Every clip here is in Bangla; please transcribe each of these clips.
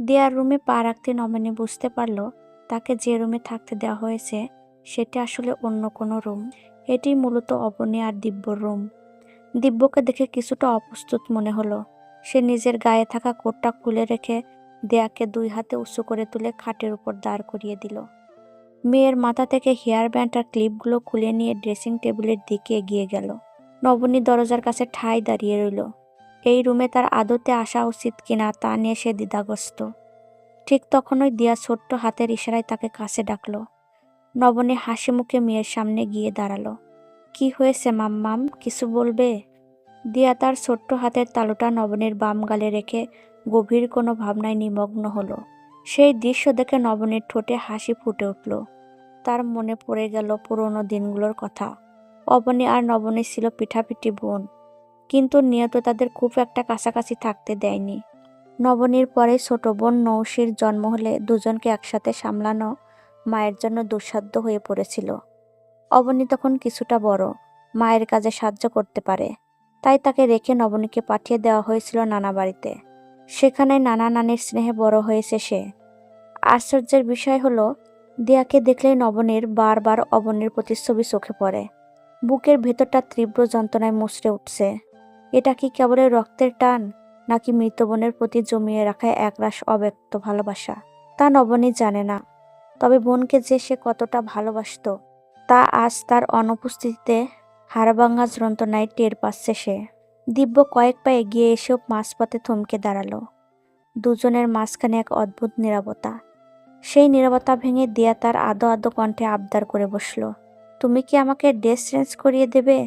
দিয়ার রুমে পা রাখতে নমিনী বুঝতে পারল তাকে যে রুমে থাকতে দেওয়া হয়েছে সেটা আসলে অন্য কোনো রুম। এটি মূলত অবনী আর দিব্যর রুম। দিব্যকে দেখে কিছুটা অপ্রস্তুত মনে হলো। সে নিজের গায়ে থাকা কোটটা খুলে রেখে দেয়াকে 2 হাতে উঁচু করে তুলে খাটের উপর দাঁড় করিয়ে দিল। মেয়ের মাথা থেকে হেয়ার ব্যান্ড আর ক্লিপগুলো খুলে নিয়ে ড্রেসিং টেবিলের দিকে এগিয়ে গেল। নবনী দরজার কাছে ঠায় দাঁড়িয়ে রইল। এই রুমে তার আদতে আসা উচিত কিনা তা নিয়ে সে দ্বিধাগ্রস্ত। ঠিক তখনই দিয়া ছোট্ট হাতের ইশারায় তাকে কাছে ডাকল। নবনী হাসি মুখে মেয়ের সামনে গিয়ে দাঁড়ালো। কি হয়েছে মাম্মাম, কিছু বলবে? দিয়া তার ছোট্ট হাতের তালুটা নবনীর বাম গালে রেখে গভীর কোনো ভাবনায় নিমগ্ন হলো। সেই দৃশ্য দেখে নবনীর ঠোঁটে হাসি ফুটে উঠল। তার মনে পড়ে গেল পুরোনো দিনগুলোর কথা। অবনী আর নবনী ছিল পিঠাপিঠি বোন, কিন্তু নিয়ত তাদের খুব একটা কাছাকাছি থাকতে দেয়নি। নবনীর পরে ছোট বোন নৌশির জন্ম হলে দুজনকে একসাথে সামলানো মায়ের জন্য দুঃসাধ্য হয়ে পড়েছিল। অবনী তখন কিছুটা বড়, মায়ের কাজে সাহায্য করতে পারে, তাই তাকে রেখে নবনীকে পাঠিয়ে দেওয়া হয়েছিল নানা বাড়িতে। সেখানে নানা নানির স্নেহে বড় হয়েছে সে। আশ্চর্যের বিষয় হলো, দিয়াকে দেখলেই নবনীর বারবার অবনীর প্রতিচ্ছবি চোখে পড়ে। বুকের ভেতরটা তীব্র যন্ত্রণায় মুচড়ে উঠছে। এটা কি কেবলই রক্তের টান, নাকি মৃত বোনের প্রতি জমিয়ে রাখা একরাশ অব্যক্ত ভালোবাসা? তা নবনী জানে না। তবে বোনকে যে সে কতটা ভালোবাসতো তা আজ তার অনুপস্থিতিতে হাড়ভাঙা যন্ত্রণায় টের পাচ্ছে সে। দিব্য কয়েক পা এগিয়ে এসেও মাঝপথে থমকে দাঁড়ালো। দুজনের মাঝখানে এক অদ্ভুত নীরবতা। সেই নীরবতা ভেঙে দিয়া তার আদো আদো কণ্ঠে আবদার করে বসল। তুমি কি আমাকে ড্রেস চেঞ্জ করিয়ে দেবে?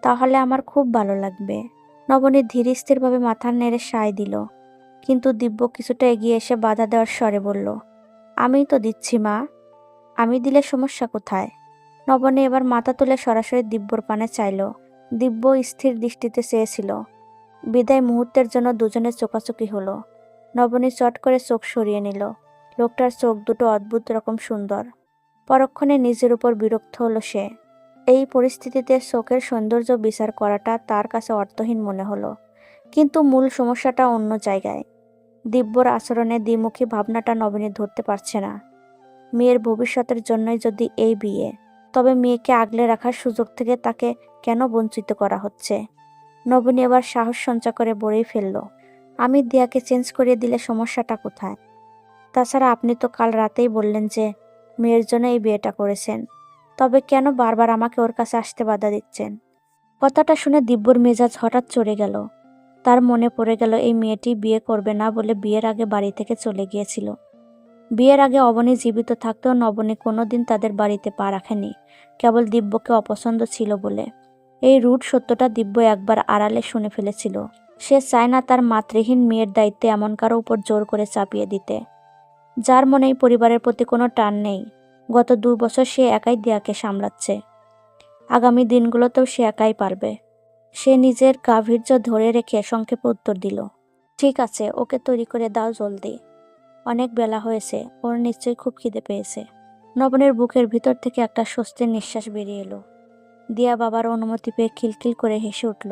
তাহলে আমার খুব ভালো লাগবে। নবনী ধীর স্থিরভাবে মাথা নেড়ে সায় দিল, কিন্তু দিব্য কিছুটা এগিয়ে এসে বাধা দেওয়ার স্বরে বলল, আমিই তো দিচ্ছি মা, আমি দিলে সমস্যা কোথায়? নবনী এবার মাথা তুলে সরাসরি দিব্যর পানে চাইল। দিব্য স্থির দৃষ্টিতে চেয়েছিল। বিদায় মুহূর্তের জন্য দুজনের চোখাচোখি হলো। নবনী চট করে চোখ সরিয়ে নিল। লোকটার চোখ দুটো অদ্ভুত রকম সুন্দর। পরক্ষণে নিজের উপর বিরক্ত হলো সে। এই পরিস্থিতিতে চোখের সৌন্দর্য বিচার করাটা তার কাছে অর্থহীন মনে হলো। কিন্তু মূল সমস্যাটা অন্য জায়গায়। দিব্যর আচরণে দ্বিমুখী ভাবনাটা নবনী ধরতে পারছে না। মেয়ের ভবিষ্যতের জন্যই যদি এই বিয়ে, তবে মেয়েকে আগলে রাখার সুযোগ থেকে তাকে কেন বঞ্চিত করা হচ্ছে? নবনী এবার সাহস সঞ্চয় করে বলেই ফেলল, আমি দিয়াকে চেঞ্জ করিয়ে দিলে সমস্যাটা কোথায়? তাছাড়া আপনি তো কাল রাতেই বললেন যে মেয়ের জন্য এই বিয়েটা করেছেন, তবে কেন বারবার আমাকে ওর কাছে আসতে বাধা দিচ্ছেন? কথাটা শুনে দিব্যর মেজাজ হঠাৎ চড়ে গেল। তার মনে পড়ে গেল এই মেয়েটি বিয়ে করবে না বলে বিয়ের আগে বাড়ি থেকে চলে গিয়েছিল। বিয়ের আগে অবনী জীবিত থাকতেও নবনী কোনোদিন তাদের বাড়িতে পা রাখেনি, কেবল দিব্যকে অপছন্দ ছিল বলে। এই রূঢ় সত্যটা দিব্য একবার আড়ালে শুনে ফেলেছিল। সে চায় না তার মাতৃহীন মেয়ের দায়িত্বে এমন কারো উপর জোর করে চাপিয়ে দিতে, যার মনে এই পরিবারের প্রতি কোনো টান নেই। গত 2 বছর সে একাই দিয়াকে সামলাচ্ছে। আগামী দিনগুলোতেও সে একাই পারবে। সে নিজের গাম্ভীর্য ধরে রেখে সংক্ষেপে উত্তর দিল, ঠিক আছে, ওকে তৈরি করে দাও জলদি। অনেক বেলা হয়েছে, ওর নিশ্চয়ই খুব খিদে পেয়েছে। নবনের বুকের ভিতর থেকে একটা স্বস্তির নিঃশ্বাস বেরিয়ে এলো। দিয়া বাবার অনুমতি পেয়ে খিলখিল করে হেসে উঠল।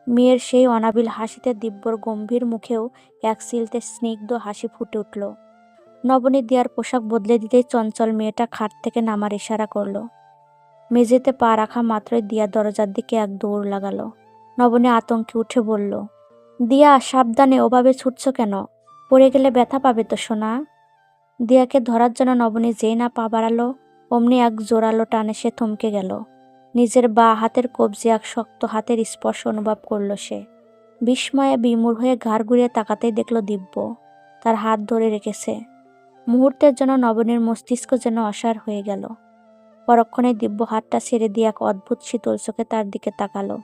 মেয়ের সেই অনাবিল হাসিতে দিব্যর গম্ভীর মুখেও এক সিলতে স্নিগ্ধ হাসি ফুটে উঠল। নবনী দিয়ার পোশাক বদলে দিতেই চঞ্চল মেয়েটা খাট থেকে নামার ইশারা করল। মেঝেতে পা রাখা মাত্রই দিয়া দরজার দিকে এক দৌড় লাগালো। নবনী আতঙ্কে উঠে বলল, দিয়া সাবধানে, ওভাবে ছুটছ কেন? পড়ে গেলে ব্যথা পাবে তো সোনা। দিয়াকে ধরার জন্য নবনী যেই না পা বাড়ালো, অমনি এক জোরালো টানে সে থমকে গেল। নিজের বাঁ হাতের কবজি এক শক্ত হাতের স্পর্শ অনুভব করল সে। বিস্ময়ে বিমূঢ় হয়ে ঘাড় ঘুরিয়ে তাকাতেই দেখল দিব্য তার হাত ধরে রেখেছে। মুহূর্তের জন্য নবনীর মস্তিষ্ক যেন অসাড় হয়ে গেল। পরক্ষণে দিব্য হাতটা ছেড়ে দিয়ে এক অদ্ভুত শীতল চোখে তার দিকে তাকালো।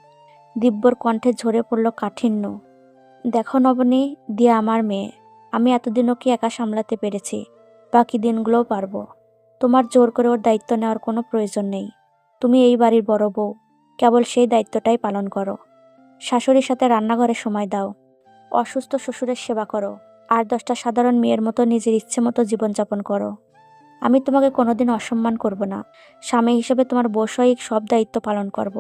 দিব্যর কণ্ঠে ঝরে পড়ল কাঠিন্য। দেখো নবনী, দিয়া আমার মেয়ে। আমি এতদিন ওকে একা সামলাতে পেরেছি, বাকি দিনগুলোও পারবো। তোমার জোর করে ওর দায়িত্ব নেওয়ার কোনো প্রয়োজন নেই। তুমি এই বাড়ির বড় বউ, কেবল সেই দায়িত্বটাই পালন করো। শাশুড়ির সাথে রান্নাঘরে সময় দাও, অসুস্থ শ্বশুরের সেবা করো, আর 10টা সাধারণ মেয়ের মতো নিজের ইচ্ছে মতো জীবনযাপন করো। আমি তোমাকে কোনোদিন অসম্মান করব না। স্বামী হিসেবে তোমার বৈষয়িক সব দায়িত্ব পালন করব,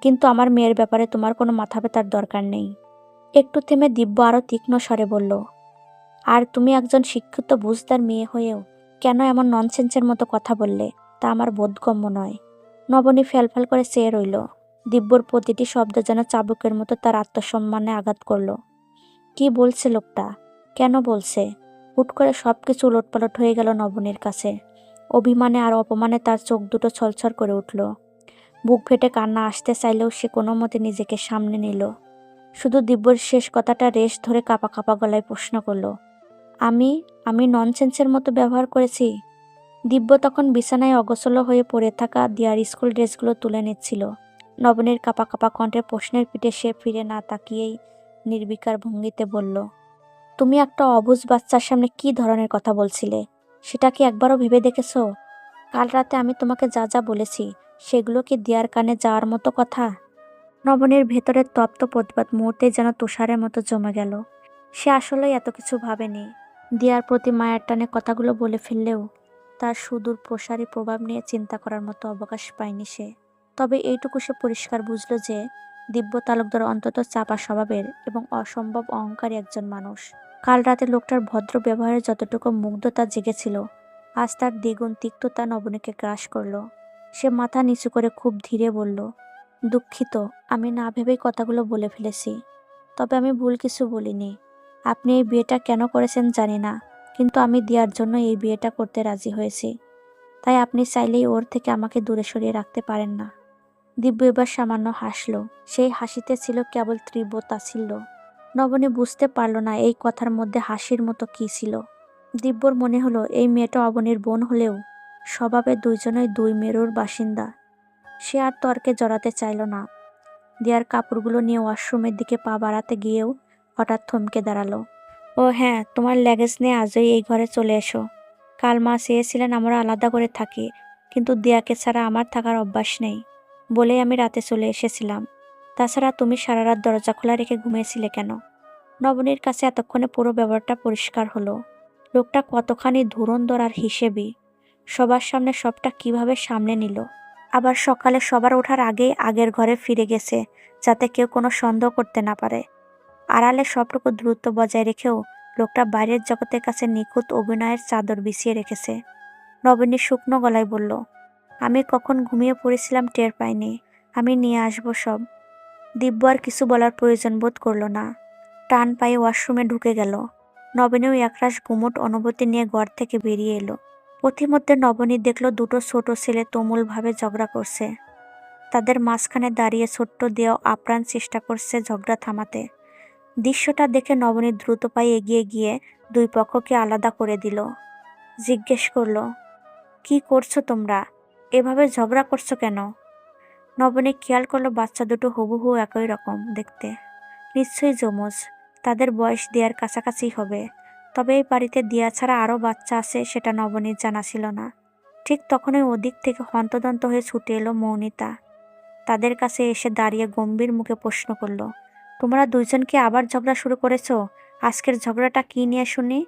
কিন্তু আমার মেয়ের ব্যাপারে তোমার কোনো মাথা ব্যথার দরকার নেই। একটু থেমে দিব্য আরও তীক্ষ্ণ স্বরে বলল, আর তুমি একজন শিক্ষিত বুঝদার মেয়ে হয়েও কেন এমন ননসেন্সের মতো কথা বললে তা আমার বোধগম্য নয়। নবনী ফ্যালফ্যাল করে চেয়ে রইল। দিব্যর প্রতিটি শব্দ যেন চাবুকের মতো তার আত্মসম্মানে আঘাত করল। কি বলছে লোকটা? কেন বলছে? হুট করে সবকিছু উলটপালট হয়ে গেল নবনীর কাছে। অভিমানে আর অপমানে তার চোখ দুটো ছলছল করে উঠল। বুক ফেটে কান্না আসতে চাইলেও সে কোনো মতে নিজেকে সামনে নিল। শুধু দিব্যর শেষ কথাটা রেশ ধরে কাঁপা কাঁপা গলায় প্রশ্ন করল, আমি আমি ননসেন্সের মতো ব্যবহার করেছি? দিব্য তখন বিছানায় অগোছল হয়ে পড়ে থাকা দিয়ার স্কুল ড্রেসগুলো তুলে নিচ্ছিল। নবনীর কাঁপা কাঁপা কণ্ঠে প্রশ্নের পিঠে সে ফিরে না তাকিয়েই নির্বিকার ভঙ্গিতে বলল, তুমি একটা অবুঝ বাচ্চার সামনে কি ধরনের কথা বলছিলে সেটা কি একবারও ভেবে দেখেছ? কাল রাতে আমি তোমাকে যা যা বলেছি সেগুলো কি দিয়ার কানে যাওয়ার মতো কথা? নবনীর ভেতরের তপ্ত প্রতিবাদ মুহূর্তে যেন তুষারের মতো জমে গেল। সে আসলেই এত কিছু ভাবেনি। দিয়ার প্রতি মায়ার টানে কথাগুলো বলে ফেললেও তার সুদূর প্রসারী প্রভাব নিয়ে চিন্তা করার মতো অবকাশ পায়নি সে। তবে এইটুকু সে পরিষ্কার বুঝল যে দিব্য তালুকদার অন্তত চাপা স্বভাবের এবং অসম্ভব অহংকারী একজন মানুষ। কাল রাতে লোকটার ভদ্র ব্যবহারে যতটুকু মুগ্ধতা জেগেছিল, আজ তার দ্বিগুণ তিক্ততা নবনীকে গ্রাস করল। সে মাথা নিচু করে খুব ধীরে বলল, দুঃখিত, আমি না ভেবেই কথাগুলো বলে ফেলেছি। তবে আমি ভুল কিছু বলিনি। আপনি এই বিয়েটা কেন করেছেন জানি না, কিন্তু আমি দিয়ার জন্য এই বিয়েটা করতে রাজি হয়েছি। তাই আপনি চাইলেই ওর থেকে আমাকে দূরে সরিয়ে রাখতে পারেন না। দিব্য এবার সামান্য হাসল। সেই হাসিতে ছিল কেবল তীব্র তাচ্ছিল্য। নবনী বুঝতে পারল না এই কথার মধ্যে হাসির মতো কী ছিল। দিব্যর মনে হলো এই মেয়েটা অবনীর বোন হলেও স্বভাবে দুইজনই দুই মেরুর বাসিন্দা। সে আর তর্কে জড়াতে চাইল না। দিয়ার কাপড়গুলো নিয়ে ওয়াশরুমের দিকে পা বাড়াতে গিয়েও হঠাৎ থমকে দাঁড়ালো। ও হ্যাঁ, তোমার লাগেজ নিয়ে আজই এই ঘরে চলে এসো। কাল মা চেয়েছিলেন আমরা আলাদা করে থাকি, কিন্তু দিয়াকে ছাড়া আমার থাকার অভ্যাস নেই বলেই আমি রাতে চলে এসেছিলাম। তাছাড়া তুমি সারা রাত দরজা খোলা রেখে ঘুমিয়েছিলে কেন? নবনীর কাছে এতক্ষণে পুরো ব্যাপারটা পরিষ্কার হলো। লোকটা কতখানি ধুরন্ধর আর হিসেবি। সবার সামনে সবটা কিভাবে সামনে নিল। আবার সকালে সবার ওঠার আগেই আগের ঘরে ফিরে গেছে, যাতে কেউ কোনো সন্দেহ করতে না পারে। আড়ালে সবটুকু দূরত্ব বজায় রেখেও লোকটা বাইরের জগতের কাছে নিখুঁত অভিনয়ের চাদর বিছিয়ে রেখেছে। নবনী শুকনো গলায় বলল, আমি কখন ঘুমিয়ে পড়েছিলাম টের পাইনি। আমি নিয়ে আসবো সব। দিব্য আর কিছু বলার প্রয়োজন বোধ করল না। টান পায়ে ওয়াশরুমে ঢুকে গেল। নবনীও একরাশ গুমোট অনুভূতি নিয়ে ঘর থেকে বেরিয়ে এলো। পথিমধ্যে নবনী দেখল দুটো ছোট ছেলে তুমুলভাবে ঝগড়া করছে। তাদের মাঝখানে দাঁড়িয়ে ছোট্ট দিয়াও আপ্রাণ চেষ্টা করছে ঝগড়া থামাতে। দৃশ্যটা দেখে নবনী দ্রুত পায়ে এগিয়ে গিয়ে দুই পক্ষকে আলাদা করে দিল। জিজ্ঞেস করল, কি করছো তোমরা? এভাবে ঝগড়া করছো কেন? নবনী খেয়াল করলো বাচ্চা দুটো হুবহু একই রকম দেখতে। নিশ্চয়ই যমজ। তাদের বয়স দিয়ার কাছাকাছি হবে। তবে এই বাড়িতে দিয়া ছাড়া আরও বাচ্চা আছে সেটা নবনীর জানা ছিল না। ঠিক তখনই ওদিক থেকে হন্তদন্ত হয়ে ছুটে এলো মৌনিতা। তাদের কাছে এসে দাঁড়িয়ে গম্ভীর মুখে প্রশ্ন করল, তোমরা দুইজন কি আবার ঝগড়া শুরু করেছো? আজকের ঝগড়াটা কি নিয়ে শুনি?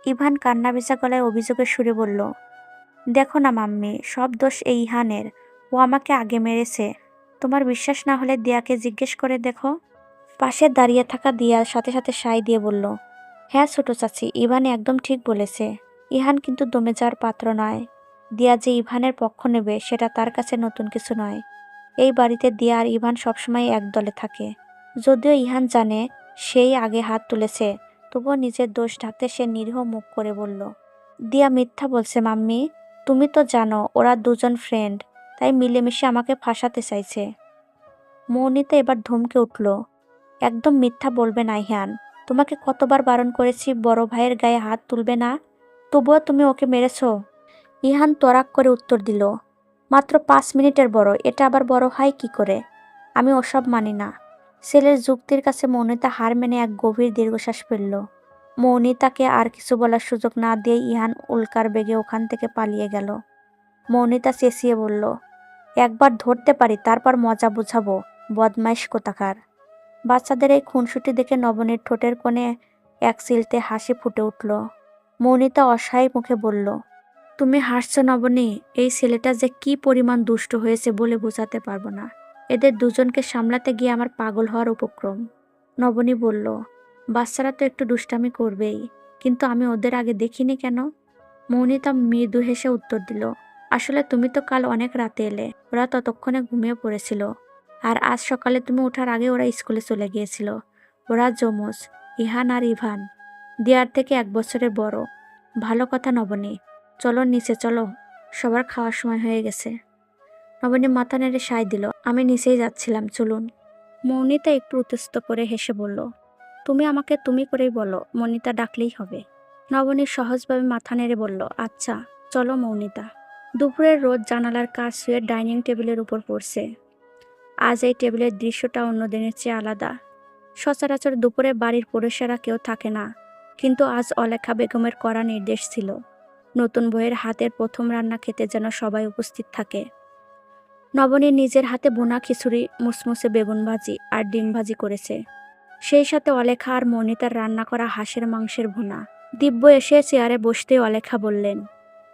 ইভান কান্না ভেজা গলায় অভিযোগের সুরে বলল, দেখো না মাম্মি, সব দোষ এই ইহানের। ও আমাকে আগে মেরেছে। তোমার বিশ্বাস না হলে দিয়াকে জিজ্ঞেস করে দেখো। পাশে দাঁড়িয়ে থাকা দিয়ার সাথে সাথে সায় দিয়ে বলল, হ্যাঁ ছোট চাচি, ইভান একদম ঠিক বলেছে। ইহান কিন্তু দমে যাওয়ার পাত্র নয়। দিয়া যে ইভানের পক্ষ নেবে সেটা তার কাছে নতুন কিছু নয়। এই বাড়িতে দিয়া আর ইভান সবসময় এক দলে থাকে। যদিও ইহান জানে সেই আগে হাত তুলেছে, তবুও নিজের দোষ ঢাকতে সে নিরীহ মুখ করে বলল, দিয়া মিথ্যা বলছে মাম্মি। তুমি তো জানো ওরা দুজন ফ্রেন্ড, তাই মিলেমিশে আমাকে ফাঁসাতে চাইছে। মৌনিতা এবার ধমকে উঠল, একদম মিথ্যা বলবে না ইহান। তোমাকে কতবার বারণ করেছি বড় ভাইয়ের গায়ে হাত তুলবে না, তবুও তুমি ওকে মেরেছ। ইহান তরাক করে উত্তর দিল, মাত্র 5 মিনিটের বড়, এটা আবার বড় হয় কি করে? আমি ওসব মানি না। ছেলের যুক্তির কাছে মৌনিতা হার মেনে এক গভীর দীর্ঘশ্বাস ফেলল। মৌনিতাকে আর কিছু বলার সুযোগ না দিয়ে ইহান উল্কার বেগে ওখান থেকে পালিয়ে গেল। মৌনিতা চেঁচিয়ে বলল, একবার ধরতে পারি তারপর মজা বুঝাবো, বদমাইশ কোথাকার। বাচ্চাদের এই খুনসুটি দেখে নবনীর ঠোঁটের কোণে এক চিলতে হাসি ফুটে উঠল। মৌনিতা অসহায় মুখে বলল, তুমি হাসছো নবনী? এই ছেলেটা যে কি পরিমাণ দুষ্ট হয়েছে বলে বোঝাতে পারবো না। এদের দুজনকে সামলাতে গিয়ে আমার পাগল হওয়ার উপক্রম। নবনী বলল, বাচ্চারা তো একটু দুষ্টামি করবেই, কিন্তু আমি ওদের আগে দেখিনি কেন? মৌনিতা মৃদু হেসে উত্তর দিল, আসলে তুমি তো কাল অনেক রাতে এলে, ওরা ততক্ষণে ঘুমিয়ে পড়েছিল। আর আজ সকালে তুমি ওঠার আগে ওরা স্কুলে চলে গিয়েছিল। ওরা যমজ, ইহান আর ইভান, দিয়ার থেকে 1 বছরের বড়। ভালো কথা নবনী, চলো নিচে চলো, সবার খাওয়ার সময় হয়ে গেছে। নবনী মাথা নেড়ে সায় দিল, আমি নিচেই যাচ্ছিলাম, চলুন। মৌনিতা একটু উত্তেজিত করে হেসে বলল, তুমি আমাকে তুমি করেই বলো, মৌনিতা ডাকলেই হবে। নবনী সহজভাবে মাথা নেড়ে বলল, আচ্ছা চলো মৌনিতা। দুপুরের রোদ জানালার কাছ শুয়ে ডাইনিং টেবিলের উপর পড়ছে। আজ এই টেবিলের দৃশ্যটা অন্য দিনের চেয়ে আলাদা। সচরাচর দুপুরে বাড়ির পুরুষেরা কেউ থাকে না, কিন্তু আজ অলেখা বেগমের কড়া নির্দেশ ছিল, নতুন বউয়ের হাতের প্রথম রান্না খেতে যেন সবাই উপস্থিত থাকে। নবনী নিজের হাতে বোনা খিচুড়ি, মুসমুসে বেগুন ভাজি আর ডিম ভাজি করেছে, সেই সাথে অলেখা আর মনিতার রান্না করা হাঁসের মাংসের ভুনা। দিব্য এসে চেয়ারে বসতেই অলেখা বললেন,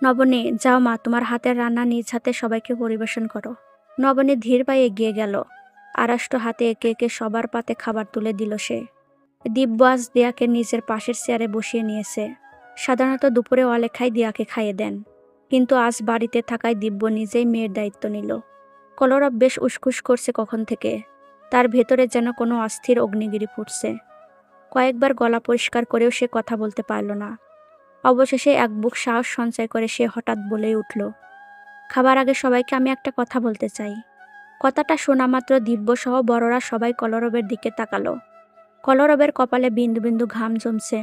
নবনী যাও মা, তোমার হাতের রান্না নিজ হাতে সবাইকে পরিবেশন করো। নবনী ধীর পায়ে এগিয়ে গেল, আড়ষ্ট হাতে একে একে সবার পাতে খাবার তুলে দিল সে। দিব্য আজ দিয়াকে নিজের পাশের চেয়ারে বসিয়ে নিয়েছে। সাধারণত দুপুরে অলেখাই দিয়াকে খাইয়ে দেন, কিন্তু আজ বাড়িতে থাকায় দিব্য নিজেই মেয়ের দায়িত্ব নিল। কলরব বেশ উসখুস করছে কখন থেকে, তার ভেতরে যেন কোনো অস্থির অগ্নিগিরি ফুটছে। কয়েকবার গলা পরিষ্কার করেও সে কথা বলতে পারল না। অবশেষে এক বুক সাহস সঞ্চয় করে সে হঠাৎ বলেই উঠল, খাবার আগে সবাইকে আমি একটা কথা বলতে চাই। কথাটা শোনা মাত্র দিব্যসহ বড়রা সবাই কলরবের দিকে তাকালো। কলরবের কপালে বিন্দু বিন্দু ঘাম জমছে।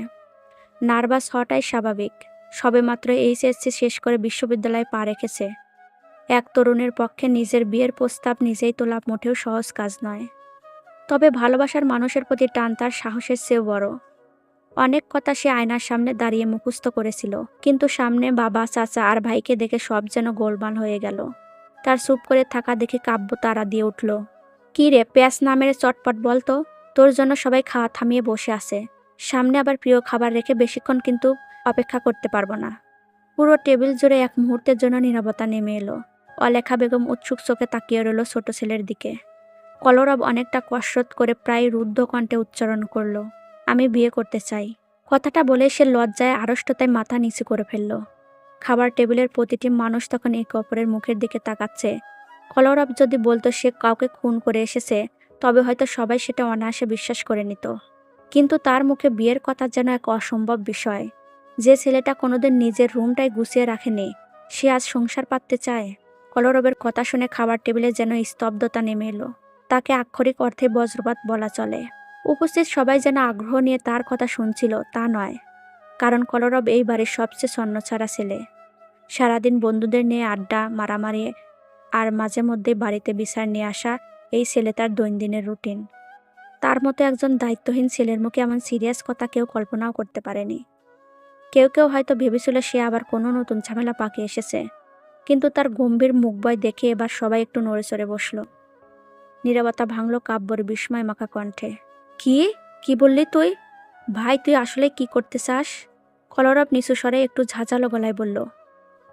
নার্ভাস হওয়াটাই স্বাভাবিক, সবেমাত্র এইচএসসি শেষ করে বিশ্ববিদ্যালয়ে পা রেখেছে। এক তরুণের পক্ষে নিজের বিয়ের প্রস্তাব নিজেই তোলা মোটেও সহজ কাজ নয়। তবে ভালোবাসার মানুষের প্রতি টান তার সাহসের চেয়েও বড়। অনেক কথা সে আয়নার সামনে দাঁড়িয়ে মুখস্থ করেছিল, কিন্তু সামনে বাবা, চাচা আর ভাইকে দেখে সব যেন গোলমাল হয়ে গেল। তার চুপ করে থাকা দেখে কাব্য তাড়া দিয়ে উঠল, কি রে পেঁয়াজ না মেরে চটপট বলতো, তোর জন্য সবাই খাওয়া থামিয়ে বসে আছে, সামনে আবার প্রিয় খাবার রেখে বেশিক্ষণ কিন্তু অপেক্ষা করতে পারবো না। পুরো টেবিল জুড়ে এক মুহূর্তের জন্য নীরবতা নেমে এলো। অলেখা বেগম উৎসুক চোখে তাকিয়ে রইল ছোট ছেলের দিকে। কলরব অনেকটা কসরত করে প্রায় রুদ্ধ কণ্ঠে উচ্চারণ করলো, আমি বিয়ে করতে চাই। কথাটা বলে সে লজ্জায় আড়ষ্টতায় মাথা নিচু করে ফেলল। খাবার টেবিলের প্রতিটি মানুষ তখন একে অপরের মুখের দিকে তাকাচ্ছে। কলরব যদি বলতো সে কাউকে খুন করে এসেছে, তবে হয়তো সবাই সেটা অনায়াসে বিশ্বাস করে নিত, কিন্তু তার মুখে বিয়ের কথা যেন এক অসম্ভব বিষয়। যে ছেলেটা কোনোদিন নিজের রুমটাই গুছিয়ে রাখেনি, সে আজ সংসার পাততে চায়। কলরবের কথা শুনে খাবার টেবিলে যেন স্তব্ধতা নেমে এলো। তাকে আক্ষরিক অর্থে বজ্রপাত বলা চলে। উপস্থিত সবাই যেন আগ্রহ নিয়ে তার কথা শুনছিল তা নয়, কারণ কলরব এই বাড়ির সবচেয়ে ছন্নছাড়া ছেলে। সারাদিন বন্ধুদের নিয়ে আড্ডা মারামারি আর মাঝে মধ্যে বাড়িতে বিচার নিয়ে আসা, এই ছেলে তার দৈনন্দিনের রুটিন। তার মতো একজন দায়িত্বহীন ছেলের মুখে এমন সিরিয়াস কথা কেউ কল্পনাও করতে পারেনি। কেউ কেউ হয়তো ভেবেছিল সে আবার কোনো নতুন ঝামেলা পাকিয়ে এসেছে, কিন্তু তার গম্ভীর মুখবয় দেখে এবার সবাই একটু নড়েচড়ে বসল। নীরবতা ভাঙল কাব্যর বিস্ময় মাখা কণ্ঠে, কি কি বললি তুই? ভাই তুই আসলে কি করতে চাস? কলরব নিচু স্বরে একটু ঝাঁঝালো গলায় বলল,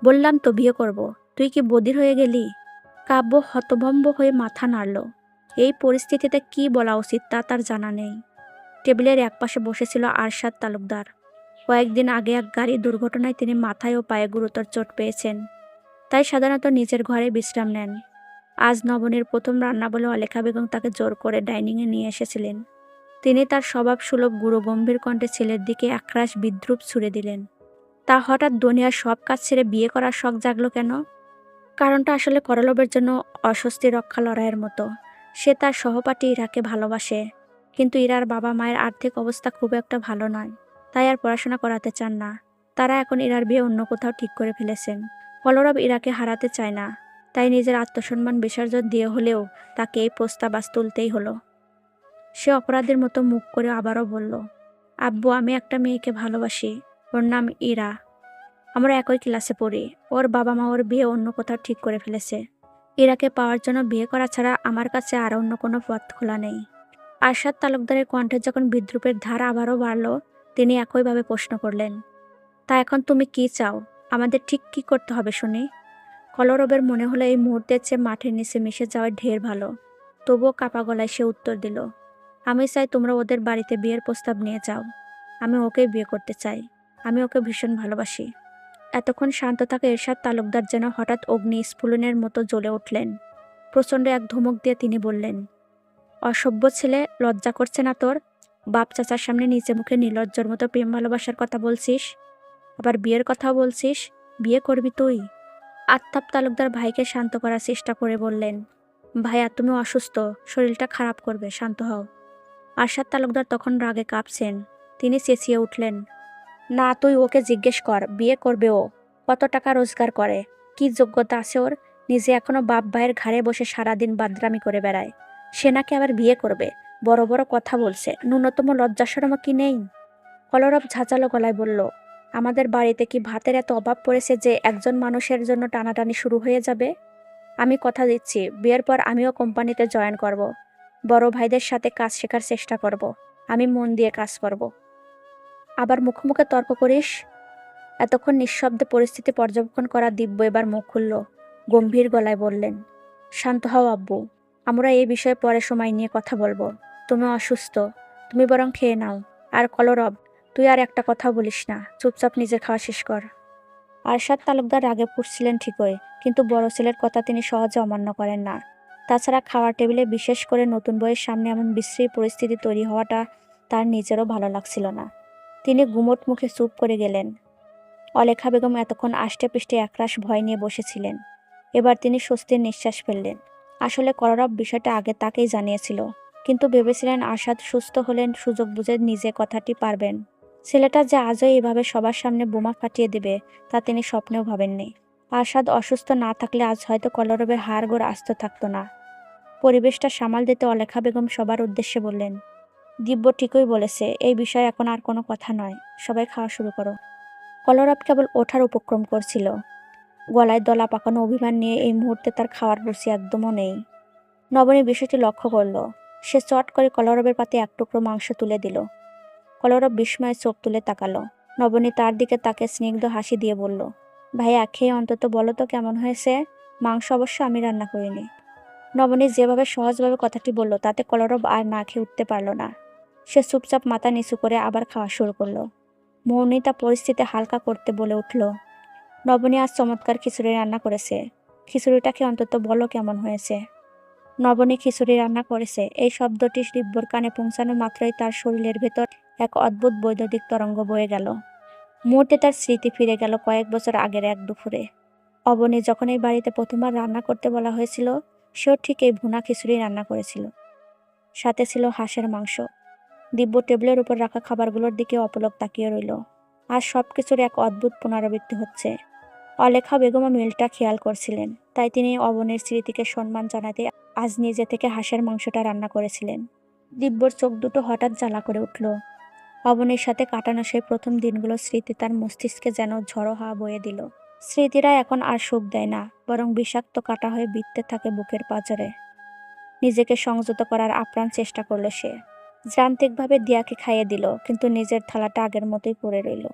বললাম তো বিয়ে করব, তুই কি বধির হয়ে গেলি? কাব্য হতভম্ব হয়ে মাথা নাড়ল। এই পরিস্থিতিতে কি বলা উচিত তা তার জানা নেই। টেবিলের একপাশে বসেছিল আরশাদ তালুকদার। কয়েকদিন আগে এক গাড়ি দুর্ঘটনায় তিনি মাথায় ও পায়ে গুরুতর চোট পেয়েছেন, তাই সাধারণত নিজের ঘরে বিশ্রাম নেন। আজ নবনীর প্রথম রান্না বলে অলেখা বেগম তাকে জোর করে ডাইনিংয়ে নিয়ে এসেছিলেন। তিনি তার স্বভাব সুলভ গুরু গম্ভীর কণ্ঠে ছেলের দিকে একরাশ বিদ্রুপ ছুড়ে দিলেন, তা হঠাৎ দুনিয়ার সব কাজ ছেড়ে বিয়ে করার শখ জাগলো কেন? কারণটা আসলে করলবের জন্য অস্বস্তি রক্ষা লড়াইয়ের মতো। সে তার সহপাঠী ইরাকে ভালোবাসে, কিন্তু ইরার বাবা মায়ের আর্থিক অবস্থা খুব একটা ভালো নয়, তাই আর পড়াশোনা করাতে চান না। তারা এখন ইরার বিয়ে অন্য কোথাও ঠিক করে ফেলেছেন। কলরব ইরাকে হারাতে চায় না, তাই নিজের আত্মসম্মান বিসর্জন দিয়ে হলেও তাকে এই প্রস্তাব আজ তুলতেই হলো। সে অপরাধের মতো মুখ করে আবারও বলল, আব্বু আমি একটা মেয়েকে ভালোবাসি, ওর নাম ইরা। আমরা একই ক্লাসে পড়ি। ওর বাবা মা ওর বিয়ে অন্য কোথাও ঠিক করে ফেলেছে। ইরাকে পাওয়ার জন্য বিয়ে করা ছাড়া আমার কাছে আর অন্য কোনো পথ খোলা নেই। আরশাদ তালুকদারের কণ্ঠে যখন বিদ্রুপের ধারা আবারও বাড়ল, তিনি একইভাবে প্রশ্ন করলেন, তা এখন তুমি কি চাও? আমাদের ঠিক কি করতে হবে শুনি? কলরবের মনে হলো এই মুহূর্তের চেয়ে মাঠের নিচে মিশে যাওয়া ঢের ভালো। তবুও কাপা গলায় সে উত্তর দিল, আমি চাই তোমরা ওদের বাড়িতে বিয়ের প্রস্তাব নিয়ে যাও। আমি ওকেই বিয়ে করতে চাই। আমি ওকে ভীষণ ভালোবাসি। এতক্ষণ শান্ত থাকা এরশাদ তালুকদার যেন হঠাৎ অগ্নি স্ফুলনের মতো জ্বলে উঠলেন। প্রচণ্ড এক ধমক দিয়ে তিনি বললেন, অসভ্য ছেলে, লজ্জা করছে না তোর? বাপ চাচার সামনে নিচে মুখে নির্লজ্জর মতো প্রেম ভালোবাসার কথা বলছিস, আবার বিয়ের কথাও বলছিস। বিয়ে করবি তুই? আত্তাব তালুকদার ভাইকে শান্ত করার চেষ্টা করে বললেন, ভাইয়া তুমি অসুস্থ, শরীরটা খারাপ করবে, শান্ত হও। আরশাদ তালুকদার তখন রাগে কাঁপছেন। তিনি চেঁচিয়ে উঠলেন, না, তুই ওকে জিজ্ঞেস কর, বিয়ে করবে ও? কত টাকা রোজগার করে? কি যোগ্যতা আছে ওর? নিজে এখনো বাপ ভাইয়ের ঘাড়ে বসে সারাদিন বাদরামি করে বেড়ায়, সে নাকি আবার বিয়ে করবে? বড় বড় কথা বলছে, ন্যূনতম লজ্জা শরমও কি নেই? কলরব ঝাঁঝালো গলায় বলল, আমাদের বাড়িতে কি ভাতের এত অভাব পড়েছে যে একজন মানুষের জন্য টানাটানি শুরু হয়ে যাবে? আমি কথা দিচ্ছি, বিয়ের পর আমিও কোম্পানিতে জয়েন করব। বড় ভাইদের সাথে কাজ শেখার চেষ্টা করব। আমি মন দিয়ে কাজ করব। আবার মুখে মুখে তর্ক করিস? এতক্ষণ নিঃশব্দে পরিস্থিতি পর্যবেক্ষণ করা দিব্য এবার মুখ খুলল। গম্ভীর গলায় বললেন, শান্ত হও আব্বু, আমরা এই বিষয়ে পরে সময় নিয়ে কথা বলবো। তুমি অসুস্থ, তুমি বরং খেয়ে নাও। আর কলরব, তুই আর একটা কথা বলিস না, চুপচাপ নিজের খাওয়া শেষ কর। আরশাদ তালুকদার রাগে ফুঁসছিলেন ঠিকই, কিন্তু বড় ছেলের কথা তিনি সহজে অমান্য করেন না। তাছাড়া খাওয়ার টেবিলে বিশেষ করে নতুন বইয়ের সামনে এমন বিশ্রী পরিস্থিতি তৈরি হওয়াটা তার নিজেরও ভালো লাগছিল না। তিনি গুমোট মুখে চুপ করে গেলেন। অলেখা বেগম এতক্ষণ আষ্টে পৃষ্ঠে একরাশ ভয় নিয়ে বসেছিলেন। এবার তিনি স্বস্তির নিঃশ্বাস ফেললেন। আসলে কলরব বিষয়টা আগে তাকেই জানিয়েছিল, কিন্তু ভেবেছিলেন আরশাদ সুস্থ হলেন সুযোগ বুঝে নিজে কথাটি পারবেন। ছেলেটা যে আজও এভাবে সবার সামনে বোমা ফাটিয়ে দেবে তা তিনি স্বপ্নেও ভাবেননি। আরশাদ অসুস্থ না থাকলে আজ হয়তো কলরবের হাড়গোড় আস্ত থাকতো না। পরিবেশটা সামাল দিতে অলেখা বেগম সবার উদ্দেশ্যে বললেন, দিব্য ঠিকই বলেছে, এই বিষয়ে এখন আর কোনো কথা নয়, সবাই খাওয়া শুরু করো। কলরব কেবল ওঠার উপক্রম করছিল। গলায় দলা পাকানো অভিমান নিয়ে এই মুহূর্তে তার খাওয়ার রুচি একদমও নেই। নবনী বিষয়টি লক্ষ্য করল। সে চট করে কলরবের পাতে এক টুকরো মাংস তুলে দিল। কলরব বিস্ময়ে চোখ তুলে তাকালো। নবনী তার দিকে তাকে স্নিগ্ধ হাসি দিয়ে বলল, ভাইয়া, খেয়ে অন্তত বলো তো কেমন হয়েছে? মাংস অবশ্য আমি রান্না করিনি। নবনী যেভাবে সহজভাবে কথাটি বলল তাতে কলরব আর না খেয়ে উঠতে পারল না। সে চুপচাপ মাথা নিচু করে আবার খাওয়া শুরু করলো। মৌনিতা পরিস্থিতি হালকা করতে বলে উঠল, নবনী আজ চমৎকার খিচুড়ি রান্না করেছে, খিচুড়িটাকে অন্তত বলো কেমন হয়েছে। নবনী খিচুড়ি রান্না করেছে, এই শব্দটি দিব্যর কানে পৌঁছানো মাত্রই তার শরীরের ভেতর এক অদ্ভুত বৈদ্যুতিক তরঙ্গ বয়ে গেল। মুহূর্তে তার স্মৃতি ফিরে গেল কয়েক বছর আগের এক দুপুরে। অবনী যখন এই বাড়িতে প্রথমবার রান্না করতে বলা হয়েছিল, সেও ঠিক এই ভুনা খিচুড়ি রান্না করেছিল। সাথে ছিল হাঁসের মাংস। দিব্য টেবিলের উপর রাখা খাবারগুলোর দিকে অপলক তাকিয়ে রইল। আর সবকিছুর এক অদ্ভুত পুনরাবৃত্তি হচ্ছে। অলেখা বেগমও মিলটা খেয়াল করছিলেন, তাই তিনি অবনীর স্মৃতিকে সম্মান জানাতে আজ নিজে থেকে হাঁসের মাংসটা রান্না করেছিলেন। দিব্যর চোখ দুটো হঠাৎ জ্বালা করে উঠল। অবনীর সাথে কাটানো সেই প্রথম দিনগুলোর স্মৃতি তার মস্তিষ্কে যেন ঝড়ো হাওয়া বয়ে দিল। স্মৃতিরা এখন আর সুখ দেয় না, বরং বিষাক্ত কাটা হয়ে বিঁধতে থাকে বুকের পাঁজরে। নিজেকে সংযত করার আপ্রাণ চেষ্টা করল সে। যান্ত্রিকভাবে দিয়াকে খাইয়ে দিল, কিন্তু নিজের থালাটা আগের মতোই পড়ে রইল।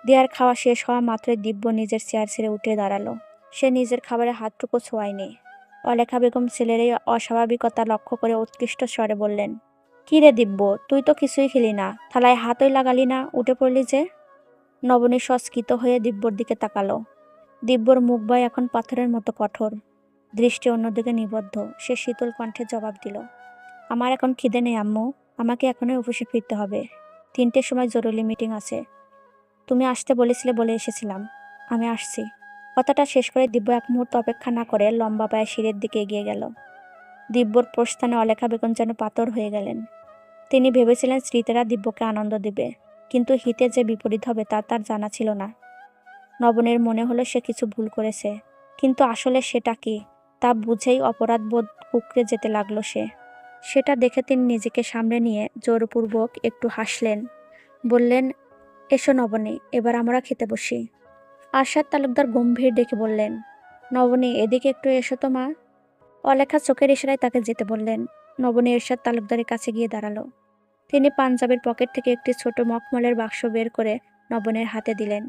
দিয়ার খাওয়া শেষ হওয়া মাত্রই দিব্য নিজের চেয়ার ছেড়ে উঠে দাঁড়ালো। সে নিজের খাবারে হাতটুকু ছোঁয়ায়নি। অলেখা বেগম ছেলের এই অস্বাভাবিকতা লক্ষ্য করে উৎকৃষ্ট স্বরে বললেন, কি রে দিব্য, তুই তো কিছুই খেলি না, থালায় হাতই লাগালি না, উঠে পড়লি যে? নবনী সস্কিত হয়ে দিব্যর দিকে তাকালো। দিব্যর মুখবয় এখন পাথরের মতো কঠোর, দৃষ্টি অন্যদিকে নিবদ্ধ। সে শীতল কণ্ঠে জবাব দিল, আমার এখন খিদে নেই আম্মু, আমাকে এখনই অফিসে ফিরতে হবে। 3টের সময় জরুরি মিটিং আছে। তুমি আসতে বলেছিলে বলে এসেছিলাম, আমি আসছি। কথাটা শেষ করে দিব্য এক মুহূর্ত অপেক্ষা না করে লম্বা পায়ে সিঁড়ির দিকে এগিয়ে গেল। দিব্যর প্রস্থানে অলেখা বেগম যেন পাথর হয়ে গেলেন। তিনি ভেবেছিলেন স্মৃতিরা দিব্যকে আনন্দ দিবে, কিন্তু হিতে যে বিপরীত হবে তা তার জানা ছিল না। নবনের মনে হলো সে কিছু ভুল করেছে, কিন্তু আসলে সেটা কি তা বুঝেই অপরাধবোধ কুঁকড়ে যেতে লাগলো সে। সেটা দেখে তিনি নিজেকে সামলে নিয়ে জোরপূর্বক একটু হাসলেন। বললেন, এসো নবনী, এবার আমরা খেতে বসি। আরশাদ তালুকদার গম্ভীর ডেকে বললেন, নবনী, এদিকে একটু এসো তো মা। অলেখা চোখের ইশারায় তাকে যেতে বললেন। নবনী এরশাদ তালুকদারের কাছে গিয়ে দাঁড়ালো। তিনি পাঞ্জাবের পকেট থেকে একটি ছোট মখমলের বাক্স বের করে নবনের হাতে দিলেন।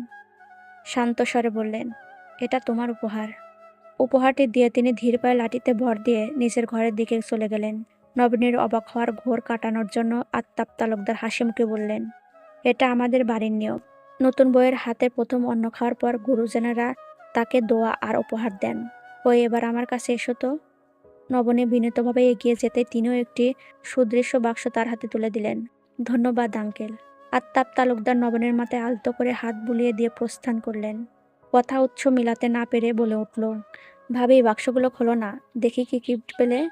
শান্ত স্বরে বললেন, এটা তোমার উপহার। উপহারটি দিয়ে তিনি ধীর পায়ে লাঠিতে ভর দিয়ে নিজের ঘরের দিকে চলে গেলেন। নবনীর অবাক হওয়ার ঘোর কাটানোর জন্য আত্তাব তালুকদার হাসি মুখে বললেন, এটা আমাদের বাড়ির নিয়ম, নতুন বউয়ের হাতে প্রথম অন্ন খাওয়ার পর গুরুজনেরা তাকে দোয়া আর উপহার দেন। "ওই এবার আমার কাছে এসো তো।" নবনী বিনীতভাবে এগিয়ে যেতে তিনিও একটি সুদৃশ্য বাক্স তার হাতে তুলে দিলেন। "ধন্যবাদ আঙ্কেল।" আত্তাব তালুকদার নবনীর মাথায় আলতো করে হাত বুলিয়ে দিয়ে প্রস্থান করলেন। কথা উৎস মিলাতে না পেরে বলে উঠল, "ভাবি, বাক্সগুলো খোলো না, দেখি কি গিফট পেলে।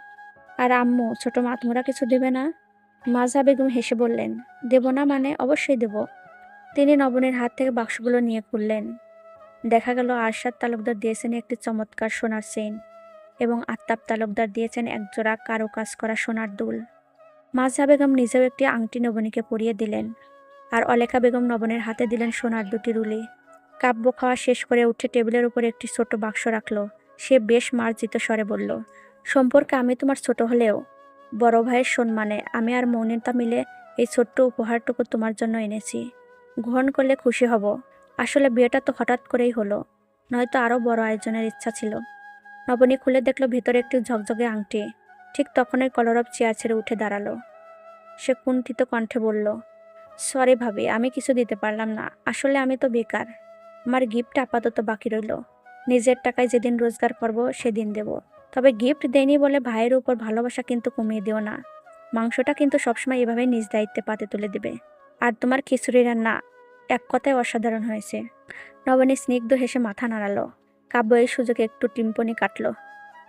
আর আম্মু, ছোট মা তোমরা কিছু দেবে না?" মাজহা বেগম হেসে বললেন, "দেব না মানে? অবশ্যই দেব।" তিনি নবনীর হাত থেকে বাক্সগুলো নিয়ে খুললেন। দেখা গেল আরশাদ তালুকদার দিয়েছেন একটি চমৎকার সোনার চেইন এবং আত্তাব তালুকদার দিয়েছেন একজোড়া কারুকাজ করা সোনার দুল। মাজহা বেগম নিজেও একটি আংটি নবনীকে পরিয়ে দিলেন, আর অলেখা বেগম নবনীর হাতে দিলেন সোনার দুটি রুলি। কাব্য খাওয়া শেষ করে উঠে টেবিলের উপর একটি ছোট বাক্স রাখল। সে বেশ মার্জিত স্বরে বলল, "সম্পর্কে আমি তোমার ছোট হলেও বড় ভাইয়ের সম্মানে আমি আর মৌনিতা মিলে এই ছোট্ট উপহারটুকু তোমার জন্য এনেছি। গ্রহণ করলে খুশি হব। আসলে বিয়েটা তো হঠাৎ করেই হলো, নয়তো আরও বড় আয়োজনের ইচ্ছা ছিল।" নবনী খুলে দেখল ভেতরে একটি ঝকঝকে আংটি। ঠিক তখনই কলরব চেয়ার ছেড়ে উঠে দাঁড়ালো। সে কুণ্ঠিত কণ্ঠে বলল, "সরি ভাবি, আমি কিছু দিতে পারলাম না। আসলে আমি তো বেকার। আমার গিফট আপাতত বাকি রইল। নিজের টাকায় যেদিন রোজগার করব সেদিন দেব। তবে গিফট দেয়নি বলে ভাইয়ের উপর ভালোবাসা কিন্তু কমিয়ে দিও না। মাংসটা কিন্তু সবসময় এভাবে নিজ দায়িত্বে পাতে তুলে দিবে। আর তোমার খিচুড়ি রান্না এক কথায় অসাধারণ হয়েছে।" নবনী স্নিগ্ধ হেসে মাথা নাড়ালো। কাব্য এই সুযোগে একটু টিম্পনি কাটল।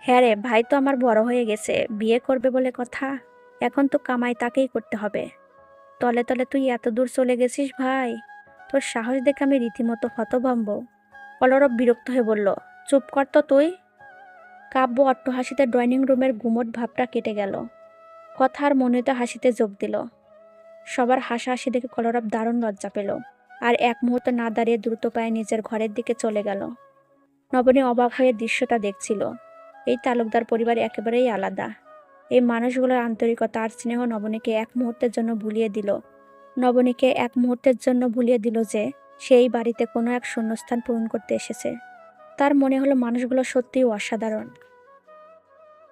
"হ্যাঁ রে, ভাই তো আমার বড় হয়ে গেছে, বিয়ে করবে বলে কথা। এখন তো কামাই তাকেই করতে হবে। তলে তলে তুই এত দূর চলে গেছিস ভাই? তোর সাহস দেখে আমি রীতিমতো হতভম্ব।" কলরব বিরক্ত হয়ে বলল, "চুপ কর তো তুই।" কাব্য অট্টহাসিতে ড্রয়িং রুমের গুমোট ভাবটা কেটে গেল। কথার মনিত হাসিতে যোগ দিল। সবার হাসাহাসি দেখে কলরব দারুণ লজ্জা পেল, আর এক মুহূর্ত না দাঁড়িয়ে দ্রুত পায়ে নিজের ঘরের দিকে চলে গেল। নবনী অবাক হয়ে দৃশ্যটা দেখছিল। এই তালুকদার পরিবার একেবারেই আলাদা। এই মানুষগুলোর আন্তরিকতা আর স্নেহ নবনীকে এক মুহূর্তের জন্য ভুলিয়ে দিল যে সেই বাড়িতে কোনো এক শূন্যস্থান পূরণ করতে এসেছে। তার মনে হলো মানুষগুলো সত্যিই অসাধারণ।